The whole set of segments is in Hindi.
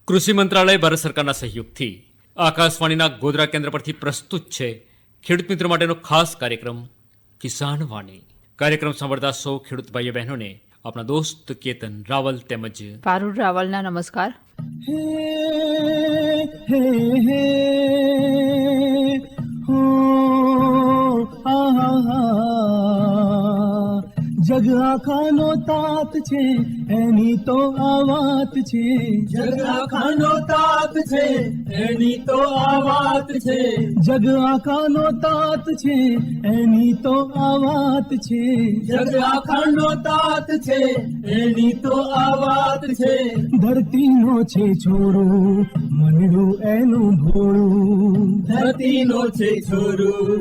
કૃષિ મંત્રાલય ભારત સરકારના સહયોગથી આકાશવાણીના ગોધરા કેન્દ્ર પરથી પ્રસ્તુત છે ખેડૂત મિત્રો માટેનો ખાસ કાર્યક્રમ કિસાન વાણી. કાર્યક્રમ સાંભળતા સૌ ખેડૂત ભાઈઓ બહેનોને આપણા દોસ્ત કેતન રાવલ તેમજ પારુલ રાવલના નમસ્કાર. જગ આખાનો તાત છે એની તો આ વાત છે. જગ આખાનો તાત છે એની તો આ વાત છે. જગ આખાનો તાત છે એની તો આ વાત છે. જગ આખાનો તાત છે એની તો આ વાત છે. ધરતીનો છે છોરું મનડું એનું ભોળું. ધરતીનો છે છોરું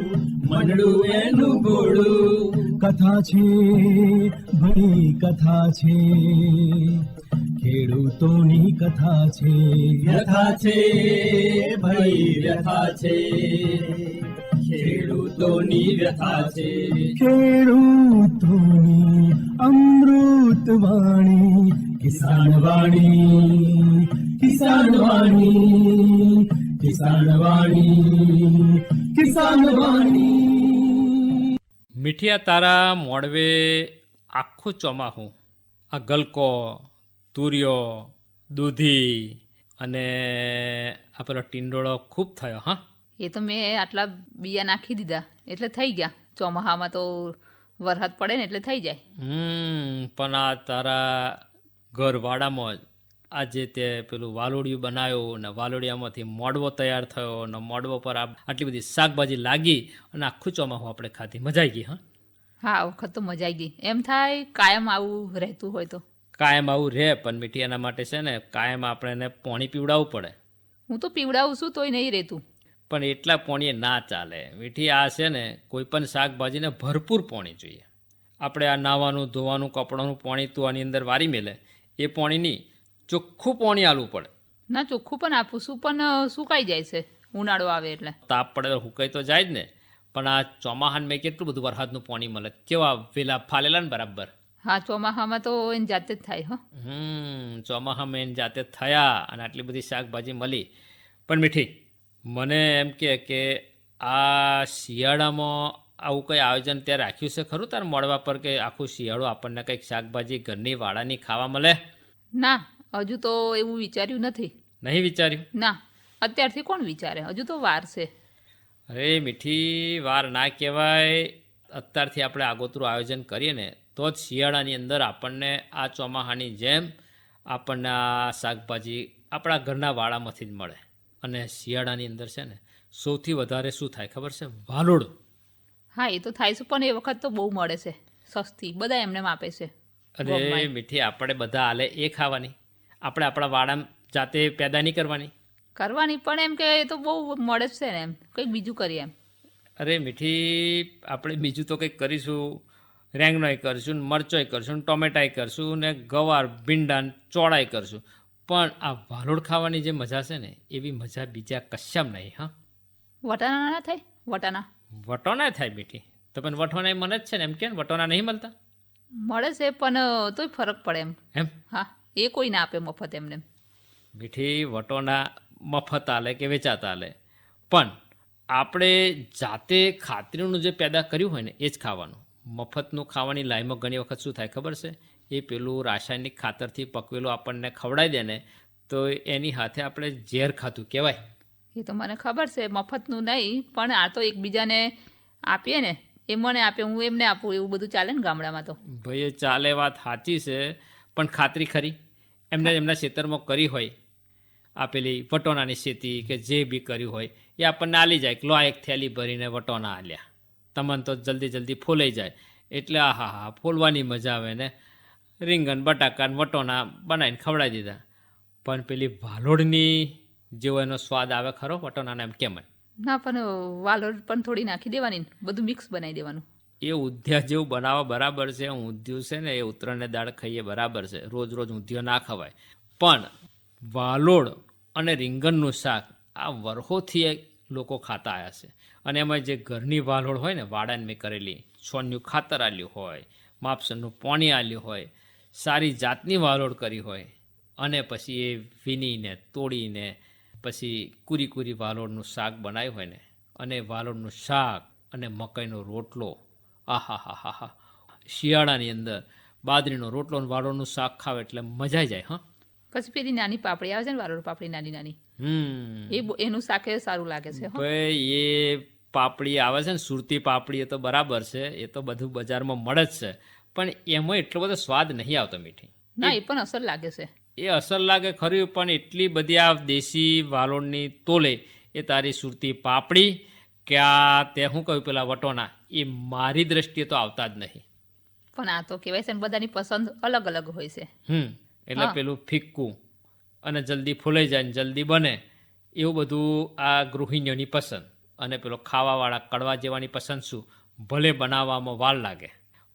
મનડું એનું ભોળું. કથા છે ભરી કથા છે ખેડૂતોની કથા છે. વ્યથા છે ભરી વ્યથા છે ખેડૂતોની વ્યથા છે. ખેડૂતોની અમૃત વાણી કિસાન વાણી. કિસાન વાણી કિસાન વાણી કિસાન વાણી. મીઠિયા તારા મોડવે આખું ચોમાહું આ ગલકો, તુરિયો, દૂધી અને આ પેલો ટીંડોળો ખૂબ થયો. હા, એ તો મેં આટલા બિયા નાખી દીધા એટલે થઈ ગયા. ચોમાહામાં તો વરસાદ પડે ને એટલે થઈ જાય. પણ આ તારા ઘરવાડામાં આજે તે પેલું વાલોડિયું બનાવ્યું ને વાલોડિયામાંથી મોડવો તૈયાર થયો ને મોડવો પર આટલી બધી શાકભાજી લાગી અને આખું ચોમાહું આપણે ખાધી. મજા આવી ગઈ. હા, આ વખત તો મજા આવી ગઈ. એમ થાય કાયમ આવું રહેતું હોય તો. કાયમ આવું રહે પણ મીઠી એના માટે છે ને કાયમ આપણે એને પાણી પીવડાવવું પડે. હું તો પીવડાવું છું તોય નહીં રહેતું. પણ એટલા પાણીએ ના ચાલે મીઠી. આ છે ને કોઈ પણ શાકભાજીને ભરપૂર પાણી જોઈએ. આપણે આ નાહવાનું ધોવાનું કપડાનું પાણી તું આની અંદર વારી મેલે એ પાણી નહીં, ચોખ્ખું પાણી આલવું પડે. ના, ચોખ્ખું પણ આપું છું પણ સુકાઈ જાય છે ઉનાળો આવે એટલે. તાપ પડે તો હુકાઈ તો જાય જ ને. પણ આ ચોમાહાન મેં કેટલું બધું વરસાદનું પાણી મળે. કેવા વેલા ફાલેલા ને બરાબર. હા, ચોમાહામાં તો એની જાતે જ થાય. ચોમાહામાં એની જાતે થયા અને આટલી બધી શાકભાજી મળી. પણ મીઠી મને એમ કે આ શિયાળામાં આવું કંઈ આયોજન ત્યાં રાખ્યું છે ખરું તારે મળવા પર કે આખું શિયાળો આપણને કંઈક શાકભાજી ઘરની વાળાની ખાવા મળે? ના, હજુ તો એવું વિચાર્યું નથી. નહીં વિચાર્યું? ના, અત્યારથી કોણ વિચારે, હજુ તો વાર છે. અરે મીઠી, વાર ના કહેવાય. અત્યારથી આપણે આગોતરું આયોજન કરીએ ને તો જ શિયાળાની અંદર આપણને આ ચોમાહાની જેમ આપણને આ શાકભાજી આપણા ઘરના વાડામાંથી જ મળે. અને શિયાળાની અંદર છે ને સૌથી વધારે શું થાય ખબર છે? વાલોડ. હા, એ તો થાય છે પણ એ વખત તો બહુ મળે છે સસ્તી. બધા એમને આપે છે. અરે મીઠી, આપણે બધા હાલે એ ખાવાની. આપણે આપણા વાડા જાતે પેદા નહીં કરવાની. પણ એમ કે એ તો બહુ મળે જ છે ને, એમ કંઈક બીજું કરીએ એમ. અરે મીઠી, આપણે બીજું તો કંઈક કરીશું. રેંગણોય કરશું ને મરચોય કરશું ને ટોમેટાય કરશું ને ગવાર ભીંડા ચોળાય કરશું. પણ આ વાલોડ ખાવાની જે મજા છે ને એવી મજા બીજા કશામ નહીં. હા, વટાણા ના થાય? વટોના થાય મીઠી. તો પણ વટોના મને જ છે ને એમ કે વટોના નહીં મળતા? મળે છે પણ તોય ફરક પડે એમ. હા, એ કોઈ ના આપે મફત એમને. મીઠી, વટોના મફત આલે કે વેચાતા આલે, પણ આપણે જાતે ખાતરીનું જે પેદા કર્યું હોય ને એ જ ખાવાનું. મફતનું ખાવાની લાઈમાં ઘણી વખત શું થાય ખબર છે? એ પેલું રાસાયણિક ખાતરથી પકવેલું આપણને ખવડાવી દે ને તો એની હાથે આપણે ઝેર ખાતું કહેવાય. એ તો મને ખબર છે, મફતનું નહીં, પણ આ તો એકબીજાને આપીએ ને, એ મને આપે હું એમને આપું, એવું બધું ચાલે ને ગામડામાં તો. ભાઈ, ચાલે, વાત સાચી છે, પણ ખાતરી ખરી એમને એમના ખેતરમાં કરી હોય આ પેલી વટોનાની ખેતી કે જે બી કર્યું હોય એ આપણને આલી જાય કે લો એક થેલી ભરીને વટોના આલ્યા. તમને તો જલ્દી ફોલાઈ જાય એટલે હા ફોલવાની મજા આવે ને. રીંગણ બટાકા વટોના બનાવીને ખવડાવી દીધા. પણ પેલી વાલોડની જેવો એનો સ્વાદ આવે ખરો વટોનાના એમ કેમ? ના, પણ વાલોડ પણ થોડી નાખી દેવાની, બધું મિક્સ બનાવી દેવાનું. એ ઊંધિયા જેવું બનાવવા બરાબર છે. ઊંધિયું છે ને એ ઉત્તરાયણને દાળ ખાઈએ બરાબર છે. રોજ ઊંધિયો ના ખવાય. પણ વાલોડ અને રીંગણનું શાક આ વરહોથી લોકો ખાતા આવ્યા છે. અને એમાં જે ઘરની વાલોડ હોય ને વાડાને મેં કરેલી, છોડનું ખાતર આલ્યું હોય, માપસરનું પાણી આલ્યું હોય, સારી જાતની વાલોડ કરી હોય અને પછી એ વીણીને તોડીને પછી કુરી કુરી વાલોળનું શાક બનાવ્યું હોય ને, અને વાલોળનું શાક અને મકાઈનો રોટલો, આહા હા હા હા, શિયાળાની અંદર બાજરીનો રોટલો અને વાલોળનું શાક ખાવ એટલે મજા આવી જાય. હા, પછી પેલી નાની પાપડી આવે છે ને, વાલોળ પાપડી નાની નાની, એનું શાક એ સારું લાગે છે. હો. ભાઈ એ પાપડી આવે છે ને, સુરતી પાપડી, એ તો બરાબર છે, એ તો બધું બજારમાં મળે જ છે, પણ એમાં એટલો બધો સ્વાદ નહીં આવતો મીઠી. ના, એ પણ અસર લાગે છે. એ અસર લાગે ખરી, પણ એટલી બધી આ દેશી વાલોળની તોલે એ તારી સુરતી પાપડી કે આ તે શું કહ્યું પેલા વટોના, એ મારી દ્રષ્ટિએ તો આવતા જ નહીં. પણ આ તો કહેવાય છે ને, બધાની પસંદ અલગ અલગ હોય છે. એટલે પેલું ફિક્કું અને જલ્દી ફૂલાઈ જાય ને જલ્દી બને એવું બધું આ ગૃહિણીઓની પસંદ, અને પેલો ખાવાવાળા કડવા જેવાની પસંદ શું, ભલે બનાવવામાં વાર લાગે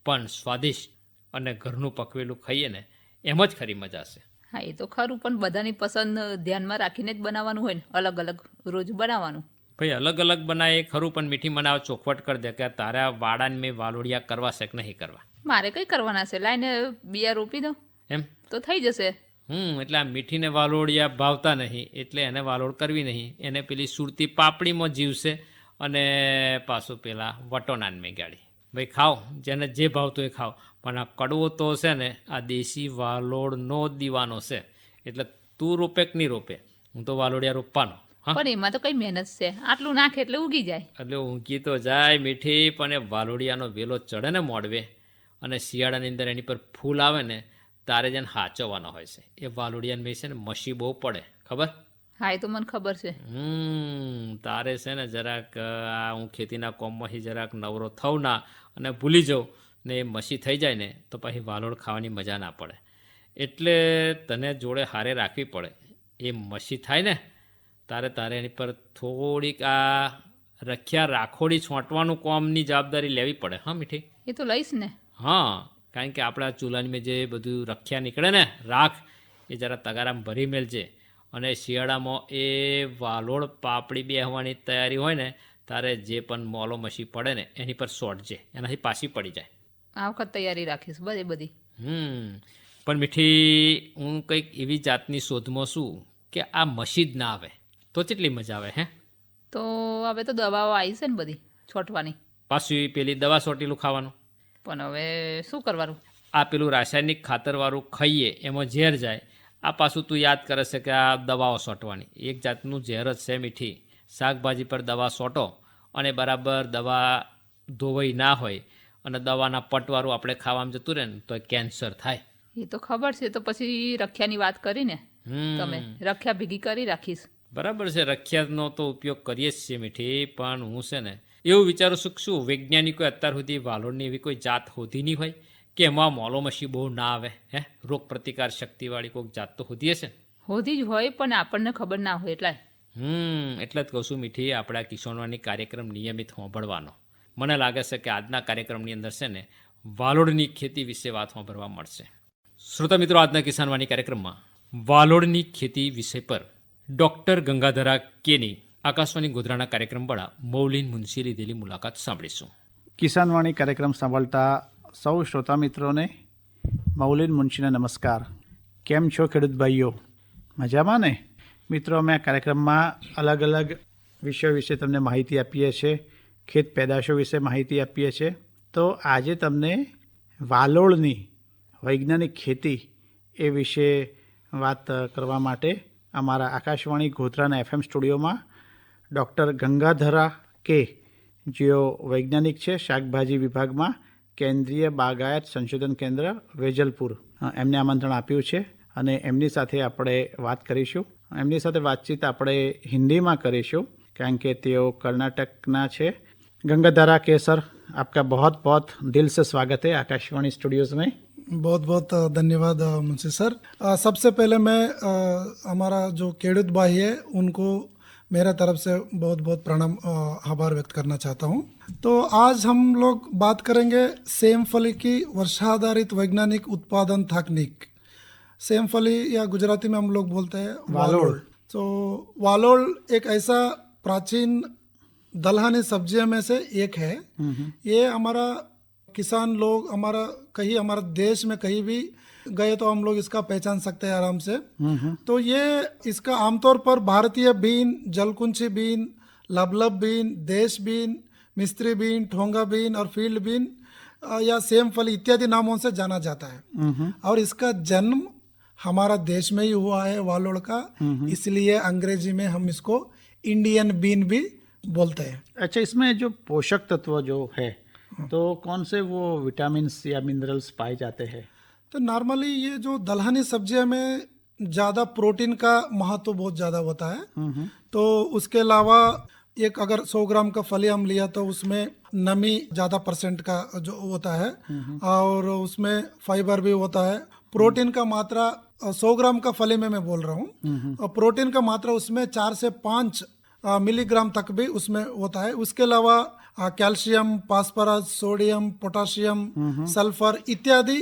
પણ સ્વાદિષ્ટ અને ઘરનું પકવેલું ખાઈએ ને એમ જ ખરી મજા છે. હા, એ તો ખરું, પણ બધાની પસંદ ધ્યાનમાં રાખીને જ બનાવવાનું હોય ને, અલગ અલગ રોજ બનાવવાનું. ભાઈ અલગ અલગ બનાવે ખરું, પણ મીઠી બનાવ ચોખવટ કરી દે કે તારા વાડાને મેં વાલોડિયા કરવા છે કે નહીં કરવા. મારે કઈ કરવાના છે, લાઈને બિયા રોપી દો એમ તો થઈ જશે. એટલે આ મીઠીને વાલોડિયા ભાવતા નહીં એટલે એને વાલોડ કરવી નહીં, એને પેલી સુરતી પાપડીમાં જીવશે અને પાછું પેલા વટોનાન મેં ગાડી. ભાઈ ખાઓ, જેને જે ભાવતું એ ખાઓ, પણ આ કડવો તો છે ને આ દેશી વાલોડનો દીવાનો છે, એટલે તું રોપે કે નહીં રોપે, હું તો વાલોડિયા રોપવાનો. પણ એમાં તો કઈ મહેનત છે, આટલું નાખે એટલે ઉગી જાય. એટલે ઊંઘી તો જાય મીઠી, પણ એ વાલોડિયાનો વેલો ચડે ને મોડવે, અને શિયાળાની અંદર એની પર ફૂલ આવે ને તારે જેને હાચવવાનો હોય છે. એ વાલોડિયાને મેં છે ને મસી બહુ પડે, ખબર? હા, એ તો મને ખબર છે. તારે છે ને જરાક આ હું ખેતીના કોમમાંથી જરાક નવરો થઉં ના અને ભૂલી જાઉં ને એ મસી થઈ જાય ને તો પછી વાલોડ ખાવાની મજા ના પડે, એટલે તને જોડે હારે રાખવી પડે. એ મસી થાય ને તારે એની પર થોડીક આ રખ્યા રાખોડી છોંટવાનું કોમની જવાબદારી લેવી પડે. હા મીઠી, એ તો લઈશ ને. હા, કારણ કે આપણા ચૂલાની જે બધું રખ્યા નીકળે ને રાખ, એ જરા તગારામાં ભરી મેલજે, અને શિયાળામાં એ વાલોળ પાપડી બેહવાની તૈયારી હોય ને તારે જે પણ મોલો મસી પડે ને એની પર સોટજે, એનાથી પાછી પડી જાય. આ વખત તૈયારી રાખીશ બધી. પણ મીઠી હું કંઈક એવી જાતની શોધમાં છું કે આ મસી જ ના આવે તો કેટલી મજા આવે. હે તો હવે તો દવાઓ આવી છે ને બધી છોટવાની, પાછું પેલી દવા સોટેલું ખાવાનું. પણ હવે શું કરવાનું, આ પેલું રાસાયણિક ખાતરવાળું ખાઈએ એમાં ઝેર જાય. આ પાછું તું યાદ કરે છે કે આ દવાઓ સોટવાની એક જાતનું ઝેર જ છે મીઠી. શાકભાજી પર દવા સોટો અને બરાબર દવા ધોવાઈ ના હોય અને દવાના પટવાળું આપણે ખાવામાં જતું રહે ને તો કેન્સર થાય. એ તો ખબર છે, તો પછી રખ્યાની વાત કરીને તમે રખ્યા ભેગી કરી રાખીશ. બરાબર છે, રખ્યાનો તો ઉપયોગ કરીએ જ છીએ મીઠી, પણ હું છે ને એવું વિચારું છું કે શું વૈજ્ઞાનિકોએ અત્યાર સુધી વાલોડની એવી કોઈ જાત હોતી નહીં હોય કે એમાં મોલો મસી બહુ ના આવે. હે, રોગ પ્રતિકાર શક્તિવાળી કોઈક જાત તો હોતી હશે. હોતી જ હોય, પણ આપણને ખબર ના હોય એટલે. એટલે જ કહું છું મીઠી, આપણા કિશોરવાણી કાર્યક્રમ નિયમિત સાંભળવાનો. મને લાગે છે કે આજના કાર્યક્રમની અંદર છે ને વાલોડની ખેતી વિશે વાત સાંભળવા મળશે. શ્રોતા મિત્રો, આજના કિસાનવાણી કાર્યક્રમમાં વાલોડની ખેતી વિષય પર ડૉક્ટર ગંગાધરા કેની આકાશવાણી ગોધરાના કાર્યક્રમવાળા મૌલિન મુનશી લીધેલી મુલાકાત સાંભળીશું. કિસાનવાણી કાર્યક્રમ સાંભળતા સૌ શ્રોતા મિત્રોને મૌલિન મુનશીના નમસ્કાર. કેમ છો ખેડૂત ભાઈઓ, મજામાં ને? મિત્રો, અમે આ કાર્યક્રમમાં અલગ અલગ વિષયો વિશે તમને માહિતી આપીએ છીએ, ખેત પેદાશો વિશે માહિતી આપીએ છીએ. તો આજે તમને વાલોળની વૈજ્ઞાનિક ખેતી એ વિશે વાત કરવા માટે અમારા આકાશવાણી ગોધરાના FM સ્ટુડિયોમાં ડૉક્ટર ગંગાધરા કે, જેઓ વૈજ્ઞાનિક છે શાકભાજી વિભાગમાં કેન્દ્રીય બાગાયત સંશોધન કેન્દ્ર વેજલપુર, એમને આમંત્રણ આપ્યું છે અને એમની સાથે આપણે વાત કરીશું. એમની સાથે વાતચીત આપણે હિન્દીમાં કરીશું કારણ કે તેઓ કર્ણાટકના છે. गंगाधरा के सर, आपका बहुत बहुत दिल से स्वागत है आकाशवाणी स्टूडियोज में. बहुत बहुत धन्यवाद मुंशी सर. सबसे पहले मैं हमारा जो केड़ुत भाई है उनको मेरा तरफ से बहुत बहुत प्रणाम आभार व्यक्त करना चाहता हूँ. तो आज हम लोग बात करेंगे सेमफली की वर्षाधारित वैज्ञानिक उत्पादन तकनीक. सेमफली या गुजराती में हम लोग बोलते हैं वालोड़. तो वालोड़ एक ऐसा प्राचीन दलहनी सब्जियों में से एक है. ये हमारा किसान लोग हमारा कहीं हमारे देश में कहीं भी गए तो हम लोग इसका पहचान सकते हैं आराम से। तो ये इसका आमतौर पर भारतीय बीन, जलकुंची बीन, लबलब बीन, देश बीन, मिस्त्री बीन, ठोंगा बीन और फील्ड बीन या सेम फली इत्यादि नामों से जाना जाता है। और इसका जन्म हमारा देश में ही हुआ है, वालोड़ का, इसलिए अंग्रेजी में हम इसको इंडियन बीन भी बोलते हैं। अच्छा, इसमें जो पोषक तत्व जो है तो कौन से वो विटामिन या मिनरल्स पाए जाते हैं? तो नॉर्मली ये जो दलहनी सब्जियां में ज़्यादा प्रोटीन का महत्व बहुत ज़्यादा होता है। तो उसके अलावा एक अगर 100 ग्राम का फली हम लिया तो उसमें नमी ज़्यादा % का जो होता है और उसमें फाइबर भी होता है। प्रोटीन का मात्रा 100 ग्राम का फली में मैं बोल रहा हूँ, और प्रोटीन का मात्रा उसमें 4 से 5 मिलीग्राम तक भी उसमें होता है। उसके अलावा calcium, phosphorus, sodium, potassium, sulphur इत्यादि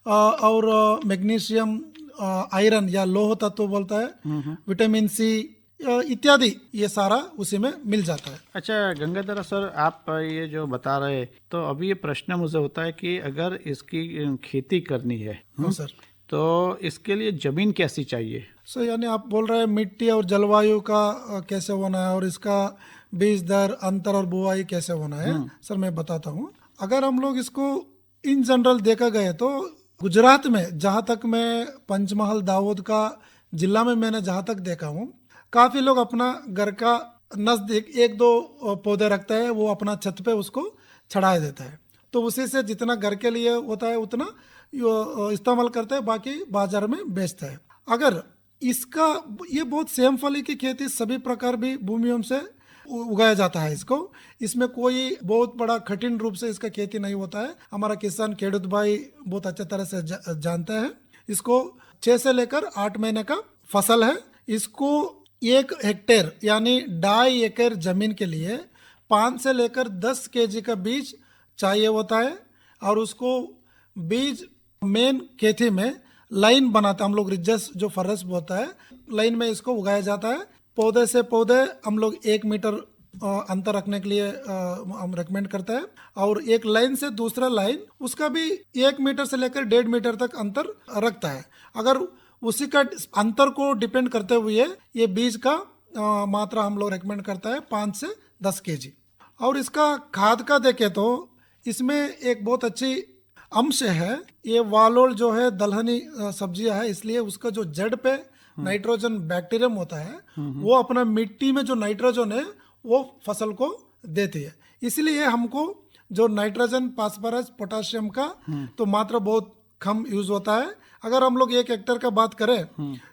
और मैग्नीशियम, आयरन या लोह तत्व बोलता है, विटामिन सी इत्यादि, ये सारा उसी में मिल जाता है। अच्छा गंगाधर सर, आप ये जो बता रहे तो अभी ये प्रश्न मुझे होता है कि अगर इसकी खेती करनी है हाँ सर, तो इसके लिए जमीन कैसी चाहिए? सो यानी आप बोल रहे हैं मिट्टी और जलवायु का कैसे होना है और इसका बीज दर, अंतर और बुआई कैसे होना है। सर मैं बताता हूँ। अगर हम लोग इसको इन जनरल देखा गए तो गुजरात में, जहाँ तक मैं पंचमहल दाऊद का जिला में मैंने जहाँ तक देखा हूँ, काफी लोग अपना घर का नजदीक 1-2 पौधे रखते हैं, वो अपना छत पे उसको चढ़ा देता है। तो उसी से जितना घर के लिए होता है उतना इस्तेमाल करते हैं, बाकी बाजार में बेचते हैं। अगर इसका ये बहुत सेम फली की खेती सभी प्रकार भी भूमियों से उगाया जाता है इसको, इसमें कोई बहुत बड़ा कठिन रूप से इसका खेती नहीं होता है। हमारा किसान खेडूत भाई बहुत अच्छे तरह से जानते हैं। इसको 6 से लेकर 8 महीने का फसल है। इसको 1 हेक्टेयर यानी 2.5 एकड़ जमीन के लिए 5 से लेकर 10 केजी का बीज चाहिए होता है। और उसको बीज मेन खेती में लाइन बनाते हम लोग, रिजस जो फरस होता है, लाइन में इसको उगाया जाता है। पौधे से पौधे हम लोग 1 मीटर अंतर रखने के लिए हम रेकमेंड करते हैं। और एक लाइन से दूसरा लाइन उसका भी 1 मीटर से लेकर 1.5 मीटर तक अंतर रखता है। अगर उसी का अंतर को डिपेंड करते हुए ये बीज का मात्रा हम लोग रेकमेंड करता है 5 से 10 केजी। और इसका खाद का देखें तो इसमें एक बहुत अच्छी अंश है, ये वालोड़ जो है दलहनी सब्जियां है, इसलिए उसका जो जड़ पे नाइट्रोजन बैक्टीरियम होता है वो अपना मिट्टी में जो नाइट्रोजन है वो फसल को देती है। इसलिए हमको जो नाइट्रोजन, फास्फोरस, पोटाशियम का तो मात्रा बहुत कम यूज होता है। अगर हम लोग 1 हेक्टेयर का बात करें,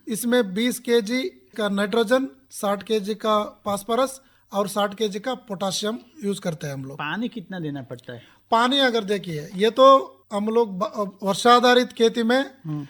इसमें 20 केजी का नाइट्रोजन, 60 केजी का फास्फोरस और 60 केजी का पोटाशियम यूज करते हैं हम लोग। पानी कितना देना पड़ता है? पानी अगर देखिए, ये तो हम लोग वर्षाधारित खेती में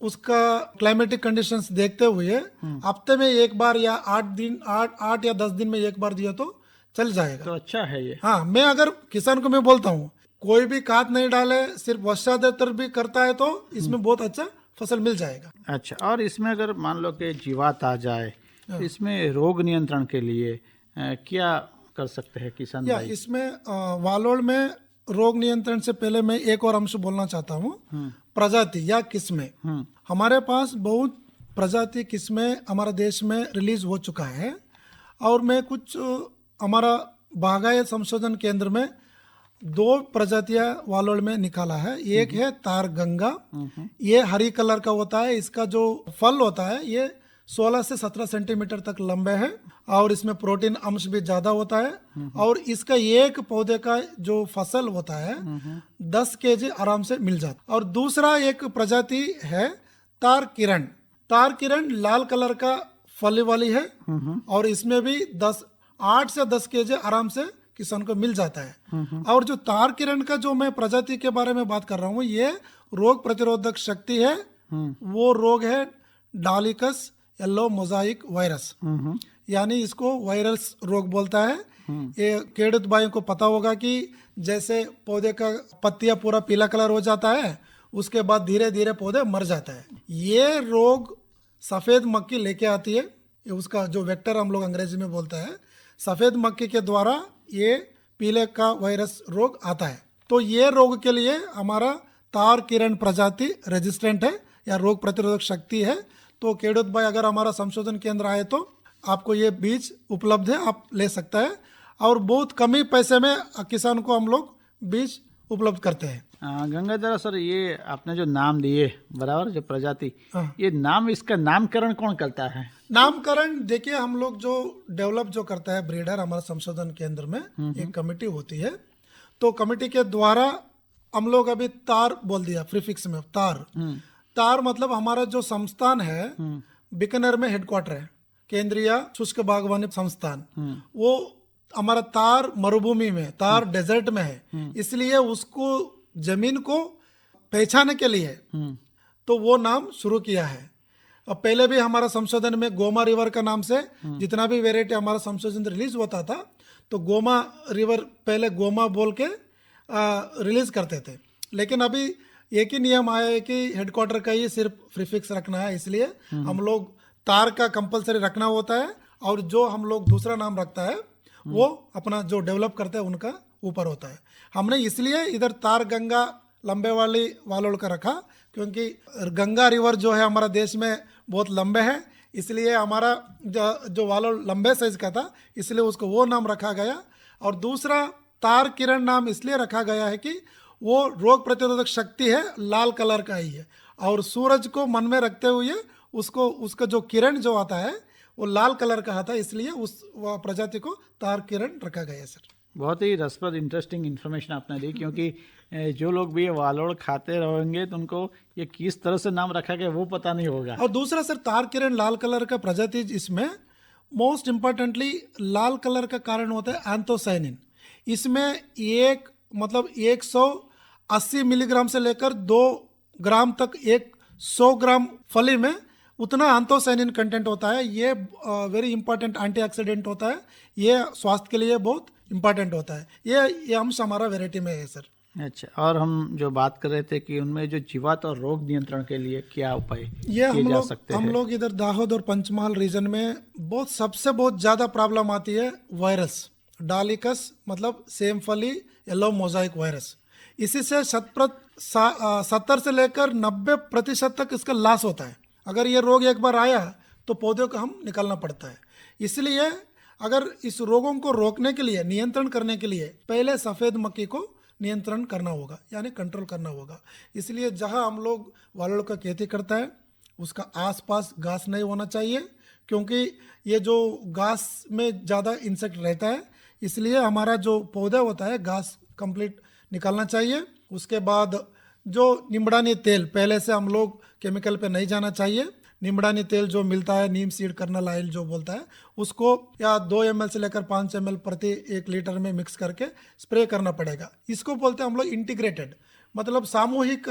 उसका क्लाइमेटिक कंडीशंस देखते हुए हफ्ते में 1 बार या 8 या 10 दिन में 1 बार दिया तो चल जाएगा। तो अच्छा है ये। हाँ, मैं अगर किसान को मैं बोलता हूँ कोई भी खाद नहीं डाले, सिर्फ वर्षाधार भी करता है तो इसमें बहुत अच्छा फसल मिल जाएगा। अच्छा, और इसमें अगर मान लो कि जीवात आ जाए, इसमें रोग नियंत्रण के लिए क्या कर सकते हैं किसान भाई? इसमें वालोड़ में रोग नियंत्रण से पहले मैं एक और अंश बोलना चाहता हूँ, प्रजाति या किस्में। हमारे पास बहुत प्रजाति किस्में हमारे देश में रिलीज हो चुका है। और मैं कुछ हमारा बागायत संशोधन केंद्र में 2 प्रजातियां वालोड़ में निकाला है। एक है तार गंगा, ये हरी कलर का होता है। इसका जो फल होता है ये 16 से 17 सेंटीमीटर तक लंबे है और इसमें प्रोटीन अंश भी ज्यादा होता है। और इसका एक पौधे का जो फसल होता है 10 केजी आराम से मिल जाता। और दूसरा एक प्रजाति है तार किरण। तार किरण लाल कलर का फली वाली है और इसमें भी 8 से 10 केजी आराम से किसान को मिल जाता है। और जो तार किरण का जो मैं प्रजाति के बारे में बात कर रहा हूँ, ये रोग प्रतिरोधक शक्ति है। वो रोग है डालिकस येलो मोजाइक वायरस, यानी इसको वायरस रोग बोलता है। ये खेडूत भाइयों को पता होगा कि जैसे पौधे का पत्तियां पूरा पीला कलर हो जाता है, उसके बाद धीरे धीरे पौधे मर जाता है। ये रोग सफेद मक्खी लेके आती है। ये उसका जो वेक्टर हम लोग अंग्रेजी में बोलते हैं, सफेद मक्खी के द्वारा ये पीले का वायरस रोग आता है। तो ये रोग के लिए हमारा तार किरण प्रजाति रेजिस्टेंट है या रोग प्रतिरोधक शक्ति है। तो केड़ुत भाई अगर हमारा संशोधन केंद्र आए तो आपको ये बीज उपलब्ध है, आप ले सकता है और बहुत कम ही पैसे में किसान को हम लोग बीज उपलब्ध करते हैं। गंगाधर सर, ये आपने जो नाम दिए बराबर, जो प्रजाति, हाँ। ये नाम, इसका नामकरण कौन करता है? नामकरण देखिए हम लोग जो डेवलप जो करता है ब्रीडर हमारा संशोधन केंद्र में एक कमेटी होती है, तो कमेटी के द्वारा हम लोग अभी तार बोल दिया प्रीफिक्स में तार। तार मतलब हमारा जो संस्थान है बीकानेर में हेडक्वार्टर है, केंद्रीय शुष्क बागवानी संस्थान, वो हमारा तार मरुभूमि में, तार डेजर्ट में है, इसलिए उसको जमीन को पहचानने के लिए तो वो नाम शुरू किया है। अब पहले भी हमारा संशोधन में गोमा रिवर का नाम से जितना भी वेराइटी हमारा संशोधन रिलीज होता था तो गोमा रिवर पहले गोमा बोल के रिलीज करते थे, लेकिन अभी एक ही नियम आया है कि हेडक्वार्टर का ही सिर्फ प्रीफिक्स रखना है, इसलिए हम लोग तार का कंपलसरी रखना होता है और जो हम लोग दूसरा नाम रखता है वो अपना जो डेवलप करते हैं उनका ऊपर होता है। हमने इसलिए इधर तार गंगा लंबे वाली वालोड़ का रखा क्योंकि गंगा रिवर जो है हमारा देश में बहुत लंबे है, इसलिए हमारा जो वालोड़ लंबे साइज का था इसलिए उसको वो नाम रखा गया। और दूसरा तार किरण नाम इसलिए रखा गया है कि वो रोग प्रतिरोधक शक्ति है, लाल कलर का ही है और सूरज को मन में रखते हुए उसका जो किरण जो आता है वो लाल कलर का आता है, इसलिए उस प्रजाति को तार किरण रखा गया है सर। बहुत ही रसप्रद इंटरेस्टिंग इन्फॉर्मेशन आपने दी, क्योंकि जो लोग भी ये वालोड़ खाते रहेंगे तो उनको ये किस तरह से नाम रखा गया वो पता नहीं होगा। और दूसरा सर तार किरण लाल कलर का प्रजाति, इसमें मोस्ट इम्पोर्टेंटली लाल कलर का कारण होता है एंथोसायनिन। इसमें 180 मिलीग्राम से लेकर 2 ग्राम तक 100 ग्राम फली में उतना एंथोसायनिन कंटेंट होता है। ये वेरी इंपॉर्टेंट एंटीऑक्सीडेंट होता है, ये स्वास्थ्य के लिए बहुत इंपॉर्टेंट होता है। ये अंश हमारा वेराइटी में है सर। अच्छा, और हम जो बात कर रहे थे कि उनमें जो जीवात और रोग नियंत्रण के लिए क्या उपाय ये किए जा सकते हैं? हम लोग इधर दाहोद और पंचमहाल रीजन में सबसे बहुत ज्यादा प्रॉब्लम आती है वायरस डालिकस, मतलब सेम फली येलो मोजाइक वायरस। इसी से 70 से लेकर 90% तक इसका लॉस होता है। अगर ये रोग एक बार आया तो पौधों को हम निकालना पड़ता है। इसलिए अगर इस रोगों को रोकने के लिए, नियंत्रण करने के लिए पहले सफ़ेद मक्खी को नियंत्रण करना होगा, यानी कंट्रोल करना होगा। इसलिए जहां हम लोग वालोड़ का खेती करता है उसका आसपास घास नहीं होना चाहिए, क्योंकि ये जो घास में ज़्यादा इंसेक्ट रहता है, इसलिए हमारा जो पौधा होता है घास कंप्लीट निकालना चाहिए। उसके बाद जो निम्बड़ानी तेल, पहले से हम लोग केमिकल पे नहीं जाना चाहिए। निम्बड़ानी तेल जो मिलता है, नीम सीड कर्नल ऑयल जो बोलता है, उसको या 2 ml से लेकर 5 ml प्रति 1 लीटर में मिक्स करके स्प्रे करना पड़ेगा। इसको बोलते हैं हम लोग इंटीग्रेटेड, मतलब सामूहिक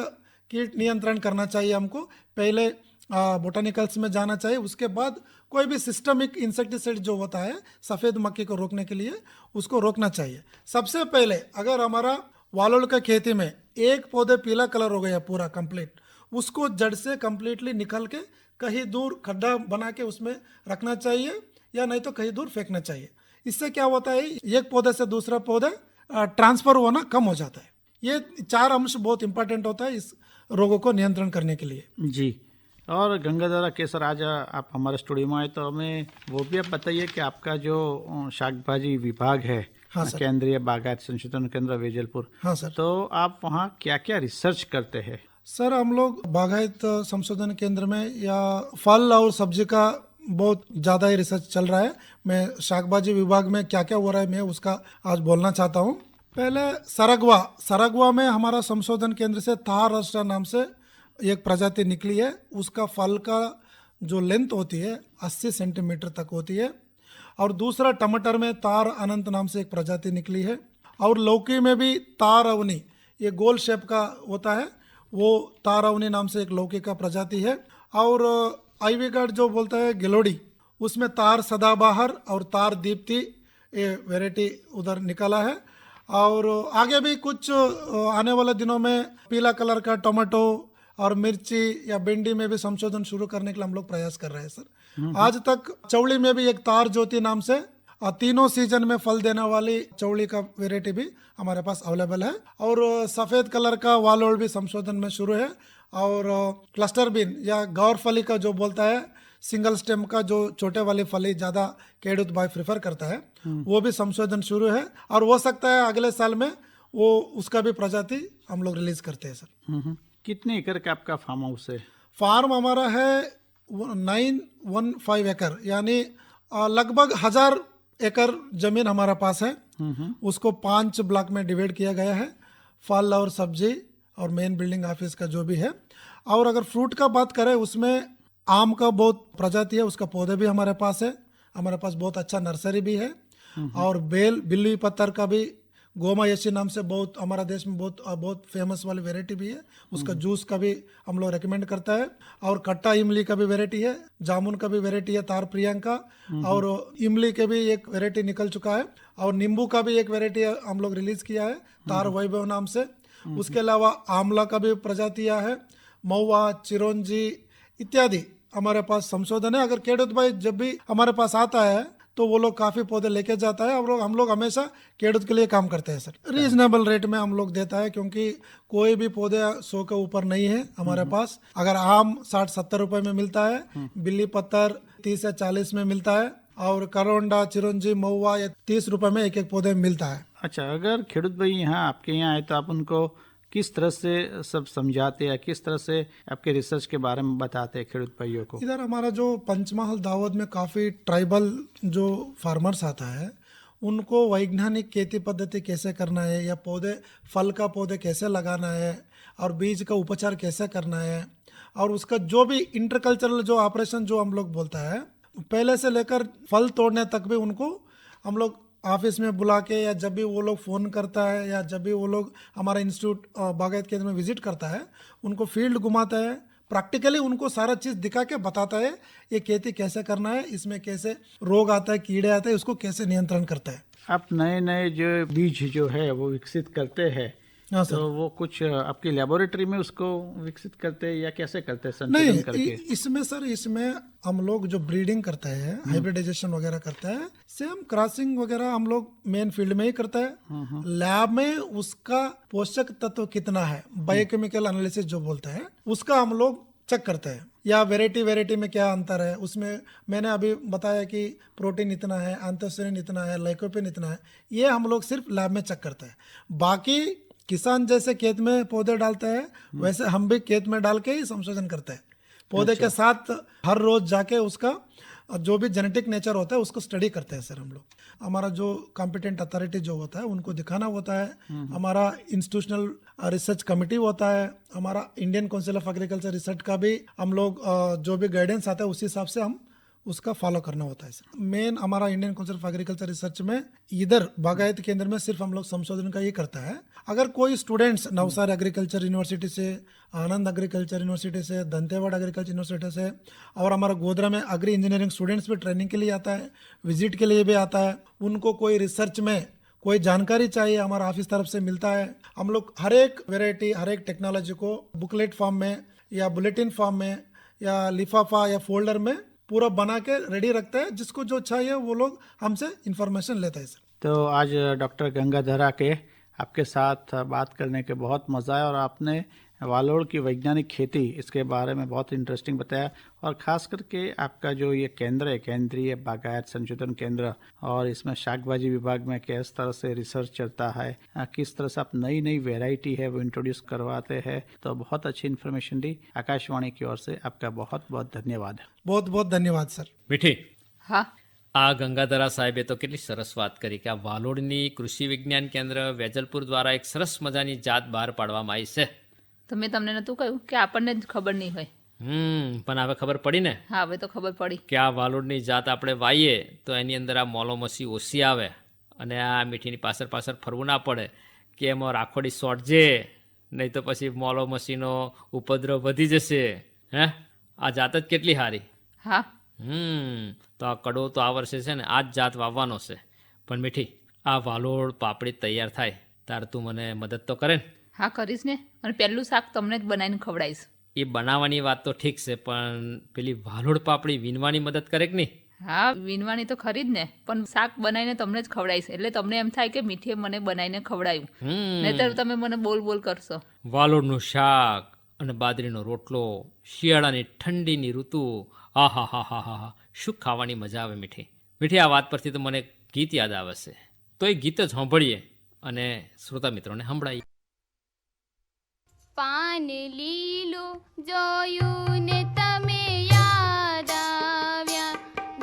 कीट नियंत्रण करना चाहिए। हमको पहले बोटानिकल्स में जाना चाहिए, उसके बाद कोई भी सिस्टमिक इंसेक्टिसाइड जो होता है सफ़ेद मक्खी को रोकने के लिए उसको रोकना चाहिए। सबसे पहले अगर हमारा वालोड़ का खेती में एक पौधे पीला कलर हो गया पूरा कंप्लीट, उसको जड़ से कंप्लीटली निकल के कहीं दूर खड्डा बना के उसमें रखना चाहिए, या नहीं तो कहीं दूर फेंकना चाहिए। इससे क्या होता है, एक पौधे से दूसरा पौधा ट्रांसफर होना कम हो जाता है। ये 4 अंश बहुत इंपॉर्टेंट होता है इस रोगों को नियंत्रण करने के लिए। जी, और गंगाधर केसर, आज आप हमारे स्टूडियो में आए तो हमें वो भी आप बताइए कि आपका जो शाकभाजी विभाग है, हाँ सर। केंद्रीय बागायत संशोधन केंद्र वेजलपुर, हाँ सर। तो आप वहाँ क्या क्या रिसर्च करते हैं? सर हम लोग बागायत संशोधन केंद्र में या फल और सब्जी का बहुत ज़्यादा ही रिसर्च चल रहा है। मैं शाकभाजी विभाग में क्या क्या हो रहा है मैं उसका आज बोलना चाहता हूँ। पहले सरगवा में हमारा संशोधन केंद्र से थार राष्ट्र नाम से एक प्रजाति निकली है। उसका फल का जो लेंथ होती है 80 सेंटीमीटर तक होती है। और दूसरा टमाटर में तार अनंत नाम से एक प्रजाति निकली है। और लौकी में भी तार अवनी, ये गोल शेप का होता है, वो तार अवनी नाम से एक लौकी का प्रजाति है। और आईवी गार्ड जो बोलता है गिलोडी, उसमें तार सदाबहार और तार दीप्ति ये वैरायटी उधर निकला है। और आगे भी कुछ आने वाले दिनों में पीला कलर का टमाटो और मिर्ची या भिंडी में भी संशोधन शुरू करने के लिए हम लोग प्रयास कर रहे हैं सर। आज तक चौड़ी में भी एक तार ज्योति नाम से तीनों सीजन में फल देने वाली चौड़ी का वेराइटी भी हमारे पास अवेलेबल है। और सफ़ेद कलर का वालोड़ भी संशोधन में शुरू है। और क्लस्टर बीन या गौर फली का जो बोलता है, सिंगल स्टेम का जो छोटे वाली फली ज़्यादा केड़ुत भाई प्रेफर करता है, वो भी संशोधन शुरू है। और हो सकता है अगले साल में वो उसका भी प्रजाति हम लोग रिलीज करते हैं सर। कितने एकड़ का आपका फार्म हाउस है? फार्म हमारा है 915 एकड़, यानी लगभग 1000 एकड़ जमीन हमारा पास है। उसको 5 ब्लॉक में डिवाइड किया गया है, फल और सब्जी और मेन बिल्डिंग ऑफिस का जो भी है। और अगर फ्रूट का बात करें, उसमें आम का बहुत प्रजाति है, उसका पौधे भी हमारे पास है। हमारे पास बहुत अच्छा नर्सरी भी है। और बेल बिल्ली पत्थर का भी गोमा यशी नाम से बहुत हमारा देश में बहुत फेमस वाली वेराइटी भी है, उसका जूस का भी हम लोग रेकमेंड करता है। और कट्टा इमली का भी वेराइटी है, जामुन का भी वेराइटी है तार प्रियंका, और इमली के भी एक वेराइटी निकल चुका है। और नींबू का भी एक वेराइटी हम लोग रिलीज किया है तार वैभव नाम से। उसके अलावा आंवला का भी प्रजातियां है, महुआ, चिरौंजी इत्यादि हमारे पास संशोधन है। अगर केड़ुत भाई जब भी हमारे पास आता है तो वो लोग काफी पौधे लेके जाता है। और हम लोग हमेशा केड़ुत के लिए काम करते हैं सर। रीजनेबल रेट में हम लोग देता है, क्योंकि कोई भी पौधे 100 के ऊपर नहीं है हमारे पास। अगर आम 60-70 रुपए में मिलता है, बिल्ली पत्थर 30 या 40 में मिलता है, और करोंडा, चिरौंजी, महुआ ये 30 रुपए में एक पौधे में मिलता है। अच्छा, अगर खेडूत भाई यहाँ आपके यहाँ आए तो आप उनको किस तरह से सब समझाते हैं, किस तरह से आपके रिसर्च के बारे में बताते हैं खेडूत भाइयों को? इधर हमारा जो पंचमहल दावत में काफ़ी ट्राइबल जो फार्मर्स आता है, उनको वैज्ञानिक खेती पद्धति कैसे करना है, या फल का पौधे कैसे लगाना है, और बीज का उपचार कैसे करना है, और उसका जो भी इंटरकल्चरल जो ऑपरेशन जो हम लोग बोलता है, पहले से लेकर फल तोड़ने तक भी उनको हम लोग ऑफिस में बुला के, या जब भी वो लोग फ़ोन करता है, या जब भी वो लोग हमारा इंस्टीट्यूट बागायत केंद्र में विजिट करता है, उनको फील्ड घुमाता है, प्रैक्टिकली उनको सारा चीज़ दिखा के बताता है ये खेती कैसे करना है, इसमें कैसे रोग आता है, कीड़े आते हैं, उसको कैसे नियंत्रण करता है। आप नए नए जो बीज जो है वो विकसित करते हैं, हाँ सर। तो वो कुछ आपकी लेबोरेटरी में उसको विकसित करते हैं या कैसे करते हैं, नहीं, संशोधन करके? इसमें हम लोग जो ब्रीडिंग करते हैं, हाइब्रिडाइजेशन वगैरह करते हैं, सेम क्रॉसिंग वगैरह हम लोग मेन फील्ड में ही करते हैं। लैब में उसका पोषक तत्व कितना है, बायोकेमिकल एनालिसिस जो बोलते हैं, उसका हम लोग चेक करते हैं। या वेराइटी में क्या अंतर है, उसमें मैंने अभी बताया कि प्रोटीन इतना है, एंथोसियानिन इतना है, लाइकोपिन इतना है, ये हम लोग सिर्फ लैब में चेक करते हैं। बाकी किसान जैसे खेत में पौधे डालते हैं, वैसे हम भी खेत में डाल के ही संशोधन करते हैं। पौधे के साथ हर रोज जाके उसका जो भी जेनेटिक नेचर होता है उसको स्टडी करते हैं सर हम लोग। हमारा जो कॉम्पिटेंट अथॉरिटी जो होता है उनको दिखाना होता है। हमारा इंस्टीट्यूशनल रिसर्च कमेटी होता है, हमारा Indian council of agriculture research का भी हम लोग जो भी गाइडेंस आता है उसी हिसाब से हम उसका फॉलो करना होता है सर। मेन हमारा Indian council of agriculture research में इधर बागायत केंद्र में सिर्फ हम लोग संशोधन का ही करता है। अगर कोई स्टूडेंट्स नवसार एग्रीकल्चर यूनिवर्सिटी से, आनंद एग्रीकल्चर यूनिवर्सिटी से, दंतेवाड़ा एग्रीकल्चर यूनिवर्सिटी से, और हमारा गोधरा में एग्री इंजीनियरिंग स्टूडेंट्स भी ट्रेनिंग के लिए आता है, विजिट के लिए भी आता है, उनको कोई रिसर्च में कोई जानकारी चाहिए हमारा ऑफिस तरफ से मिलता है। हम लोग हर एक वेराइटी, हर एक टेक्नोलॉजी को बुकलेट फॉर्म में या बुलेटिन फॉर्म में या लिफाफा या फोल्डर में पूरा बना के रेडी रखते हैं। जिसको जो चाहिए वो लोग हमसे इंफॉर्मेशन लेते हैं सर। तो आज डॉक्टर गंगाधरा के आपके साथ बात करने के बहुत मज़ा आया, और आपने वालोड़ की वैज्ञानिक खेती इसके बारे में बहुत इंटरेस्टिंग बताया। और ख़ास करके आपका जो ये केंद्र है, केंद्रीय बागायत संशोधन केंद्र, और इसमें शाकभाजी विभाग में किस तरह से रिसर्च चलता है, किस तरह से आप नई नई वेराइटी है वो इंट्रोड्यूस करवाते हैं, तो बहुत अच्छी इन्फॉर्मेशन दी। आकाशवाणी की ओर से आपका बहुत बहुत धन्यवाद। बहुत बहुत धन्यवाद सर। મીઠી, હા, આ ગંગાધરા સાહેબે તો કેટલી સરસ વાત કરી કે આ વાલોડની કૃષિ વિજ્ઞાન કેન્દ્ર વેજલપુર દ્વારા એક સરસ મજાની જાત બહાર પાડવામાં આવી છે. તો મેં તમને નહોતું કહ્યું કે આપણને જ ખબર નહીં હોય. પણ હવે ખબર પડી ને હા, હવે તો ખબર પડી. કે આ વાલોડની જાત આપણે વાઈએ તો એની અંદર આ મોલોમસી ઓછી આવે, અને આ મીઠીની પાછળ પાછળ ફરવું ના પડે કે એમાં રાખોડી સોટજે, નહીં તો પછી મોલોમસીનો ઉપદ્રવ વધી જશે. હે, આ જાત જ કેટલી સારી. હા, તો આ કડો તો આ વર્ષે છે ને આ જ જાત વાવવાનો છે. પણ મીઠી, આ વાલોડ પાપડી તૈયાર થાય ત્યારે તું મને મદદ તો કરે ને? હા કરીશ ને. અને પહેલું શાક તમને જ બનાવીને ખવડાવીશ. એ બનાવવાની વાત તો ઠીક છે, પણ પેલી વાલોડ પાપડી વીણવાની મદદ કરે કે નહીં? હા વીણવાની તો ખરી જ ને, પણ શાક બનાવીને તમને જ ખવડાવીશ એટલે તમને એમ થાય કે મીઠે મને બનાવીને ખવડાયું, નહીતર તમે મને બોલ બોલ કરશો. વાલોડનું શાક અને બાજરીનો રોટલો, શિયાળાની ઠંડીની ઋતુ, આહા હા હા હા હા, શું ખાવાની મજા આવે મીઠી. મીઠી, આ વાત પરથી તો મને ગીત યાદ આવે છે, તો એ ગીત જ સાંભળીએ અને શ્રોતા મિત્રોને સંભળાવીએ. પાન લીલું જોયું ને તમે યાદ આવ્યા,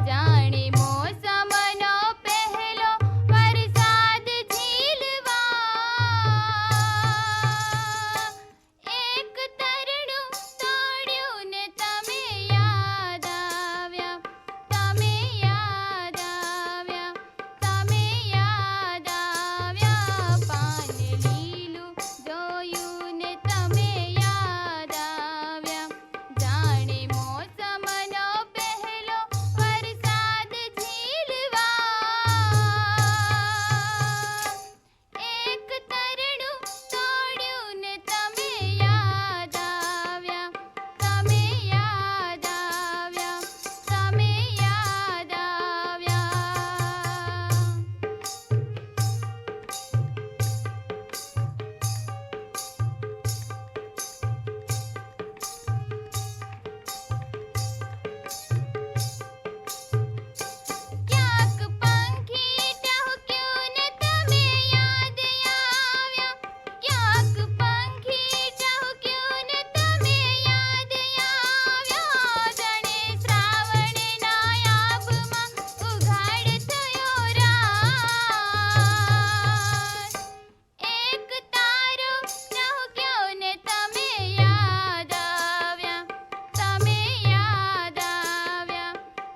જાણે મોસમનો પહેલો વરસાદ ઝીલવા, એક તરણું તોડ્યું ને તમે યાદ આવ્યા, તમે યાદ આવ્યા, તમે યાદ આવ્યા. પાન લીલું જોયું ને તમે યાદ આવ્યા, જાણે મોસમનો પહેલો વરસાદ ઝીલવા, એક તરણું તોડ્યું ને તમે યાદ આવ્યા, તમે યાદ આવ્યા, તમે યાદ આવ્યા. ક્યાંક પંખી ટહુક્યું ને તમે યાદ આવ્યા, ક્યાંક પંખી ટહુક્યું ને તમે યાદ આવ્યા, જાણે શ્રાવણના યામમાં ઉઘાડ થયો રાત, એક તારો ટહુક્યો ને તમે યાદ આવ્યા, તમે યાદ આવ્યા,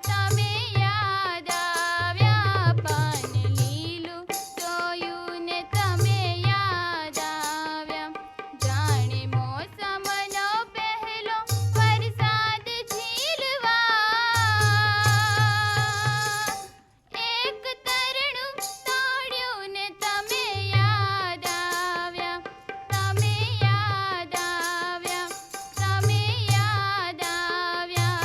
તમે યાદ આવ્યા. પાન લીલું જોયું ને તમે યાદ આવ્યા, જાણે મોસમનો પહેલો વરસાદ ઝીલવા, એક તરણું તોડ્યું ને તમે યાદ આવ્યા, તમે યાદ આવ્યા, તમે યાદ આવ્યા.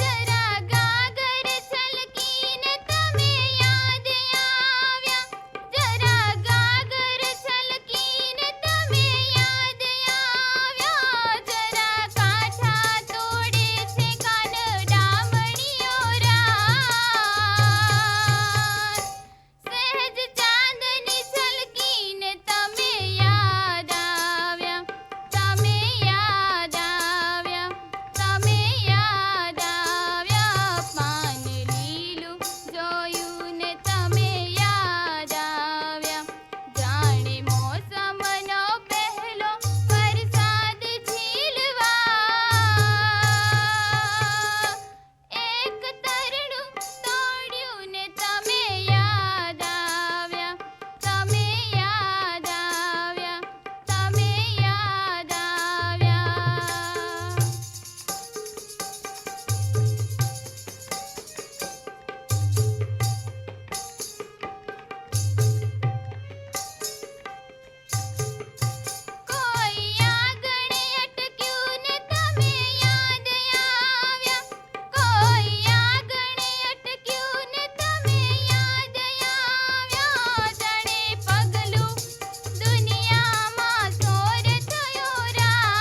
જરા ગાગર છલકીને તમે યાદ આવ્યા, જરા ગાગર છલકીને તમે યાદ આવ્યા, જરા કાંઠા તોડે છે કાન ડામણીઓ રાત, સહેજ ચાંદની છલકીને તમે યાદ આવ્યા, તમે યાદ આવ્યા, તમે યાદ આવ્યા. પાન લીલું જોયું ને તમે યાદ આવ્યા, જાણે મોસમનો પહેલો વરસાદ ઝીલવા, એક તરણું તોડ્યું ને તમે યાદ આવ્યા, તમે યાદ આવ્યા, તમે યાદ આવ્યા. કોઈ આંગણે અટક્યું ને તમે યાદ આવ્યા, કોઈ આંગણે અટક્યું ને તમે યાદ આવ્યા, જાણે પગલું દુનિયામાં ચોર થયો રાત,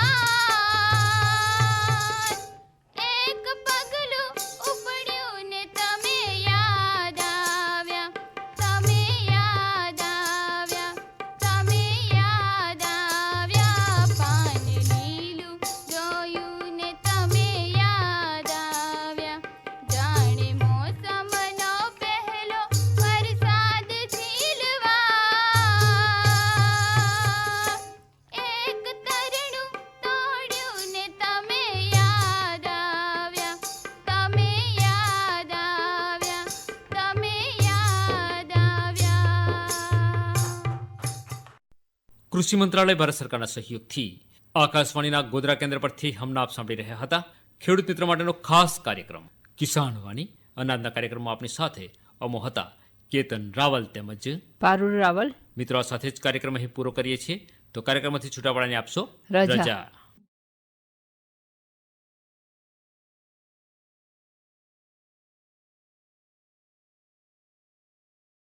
એક પગલું ઉપડ્યું ને તમે યાદ આવ્યા, તમે યાદ આવ્યા, તમે યાદ આવ્યા. પાન લીલું જોયું ને તમે યાદ આવ્યા, જાણે મોસમનો પહેલો વરસાદ ઝીલવા, એક તરણું તોડ્યું ને તમે યાદ આવ્યા, તમે યાદ આવ્યા, તમે યાદ આવ્યા. કૃષિ મંત્રાલય ભારત સરકારના સહયોગથી આકાશવાણીના ગોધરા કેન્દ્ર પરથી હમણાં આપ સાંભળી રહ્યા હતા ખેડૂત મિત્રો માટેનો ખાસ કાર્યક્રમ કિસાન વાણી. અનાજના કાર્યક્રમમાં આપણી સાથે અમો હતા કેતન રાવલ તેમજ પારુલ રાવલ. મિત્રો આ સાથે જ કાર્યક્રમ અહીં પૂરો કરીએ છીએ. તો કાર્યક્રમથી છૂટાપડાને આપશો રજા. રજા.